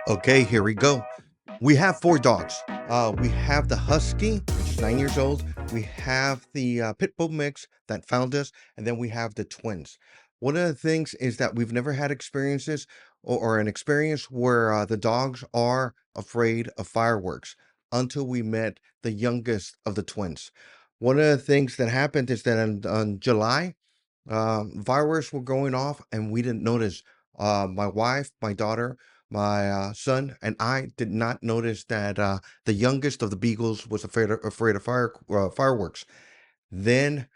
Okay, here we go. We have four dogs. We have the Husky, which is 9 years old. We have the Pit Bull mix that found us, and then we have the twins. One of the things is that we've never had experiences or an experience where the dogs are afraid of fireworks until we met the youngest of the twins. One of the things that happened is that on July, fireworks were going off, and we didn't notice. My wife, my daughter, my son, and I did not notice that the youngest of the beagles was afraid of fireworks. Then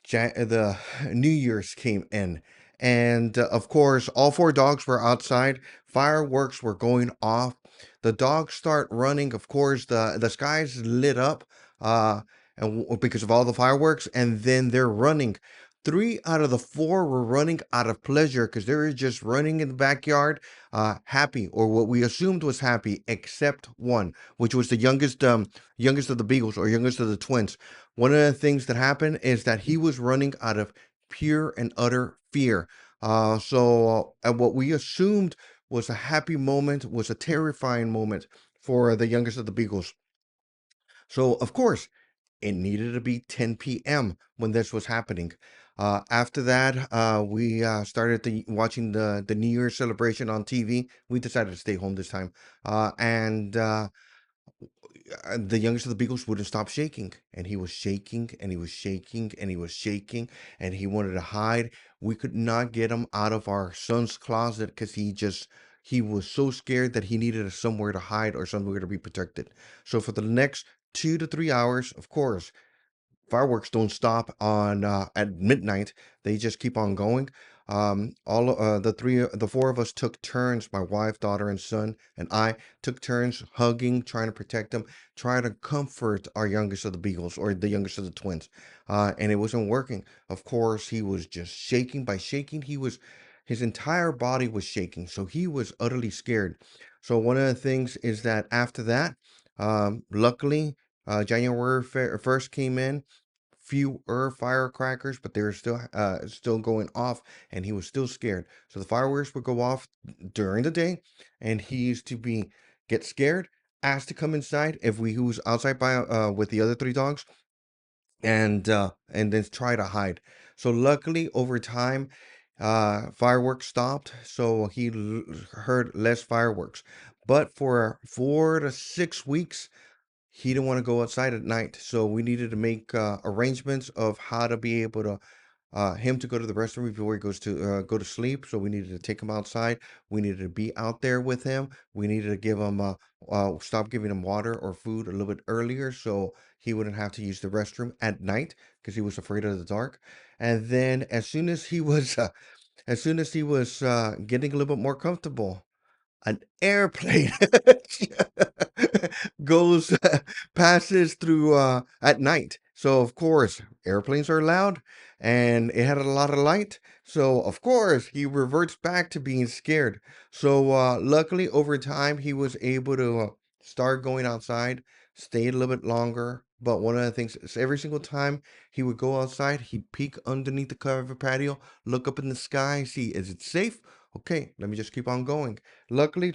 the New Year's came in, and of course, all four dogs were outside. Fireworks were going off. The dogs start running. Of course, the skies lit up, uh, because of all the fireworks, and then they're running. Three out of the four were running out of pleasure because they were just running in the backyard, happy, or what we assumed was happy, except one, which was the youngest of the beagles or youngest of the twins. One of the things that happened is that he was running out of pure and utter fear. What we assumed was a happy moment was a terrifying moment for the youngest of the beagles. So, of course, it needed to be 10 p.m. when this was happening. After that, we started watching the New Year's celebration on TV. We decided to stay home this time, and the youngest of the beagles wouldn't stop shaking, and he was shaking, and he was shaking, and he was shaking, and he wanted to hide. We could not get him out of our son's closet because he was so scared that he needed somewhere to hide or somewhere to be protected. So for the next 2 to 3 hours, of course, fireworks don't stop on at midnight. They just keep on going. All the four of us took turns. My wife, daughter, and son, and I took turns hugging, trying to protect them, trying to comfort our youngest of the beagles or the youngest of the twins. And it wasn't working. Of course, he was just shaking. By shaking, his entire body was shaking. So he was utterly scared. So one of the things is that after that, luckily, January 1st came in, fewer firecrackers, but they were still going off, and he was still scared. So the fireworks would go off during the day, and he used to get scared, asked to come inside if he was outside by with the other three dogs, and then try to hide. So luckily, over time, fireworks stopped, so he heard less fireworks. But for 4 to 6 weeks, he didn't want to go outside at night, so we needed to make arrangements of how to be able to him to go to the restroom before he goes to go to sleep. So we needed to take him outside. We needed to be out there with him. We needed to give him stop giving him water or food a little bit earlier, so he wouldn't have to use the restroom at night because he was afraid of the dark. And then as soon as he was getting a little bit more comfortable, an airplane goes passes through at night. So of course, airplanes are loud, and it had a lot of light. So of course, he reverts back to being scared. So luckily, over time, he was able to start going outside, stay a little bit longer. But one of the things is every single time he would go outside, he'd peek underneath the cover patio, look up in the sky, see, is it safe? Okay, let me just keep on going. Luckily,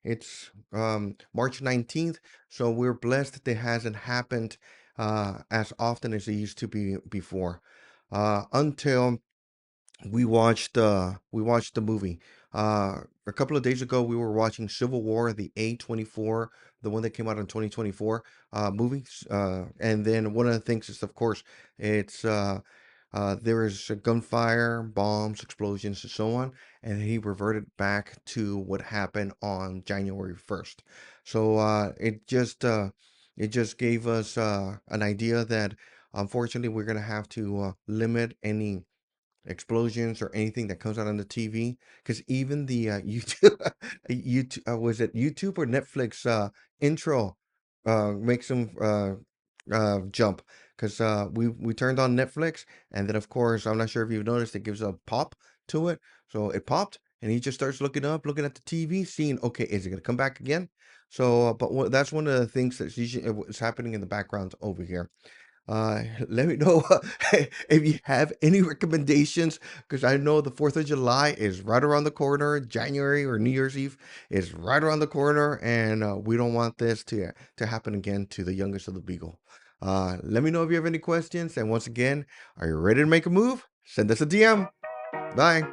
it's March 19th, so we're blessed that it hasn't happened as often as it used to be before. Until we watched the movie. A couple of days ago, we were watching Civil War, the A24, the one that came out in 2024 movies. And then one of the things is, of course, it's there is a gunfire, bombs, explosions, and so on. And he reverted back to what happened on January 1st. So it just gave us an idea that unfortunately we're gonna have to limit any explosions or anything that comes out on the TV, because even the YouTube was it YouTube or Netflix intro makes them jump, because we turned on Netflix, and then of course, I'm not sure if you've noticed, it gives a pop to it. So it popped, and he just starts looking up, looking at the TV, seeing, okay, is it going to come back again? So but that's one of the things that's usually is happening in the background over here. Let me know if you have any recommendations, because I know the 4th of July is right around the corner. January or New Year's Eve is right around the corner, and we don't want this to happen again to the youngest of the Beagle. Let me know if you have any questions. And once again, are you ready to make a move? Send us a DM. Bye.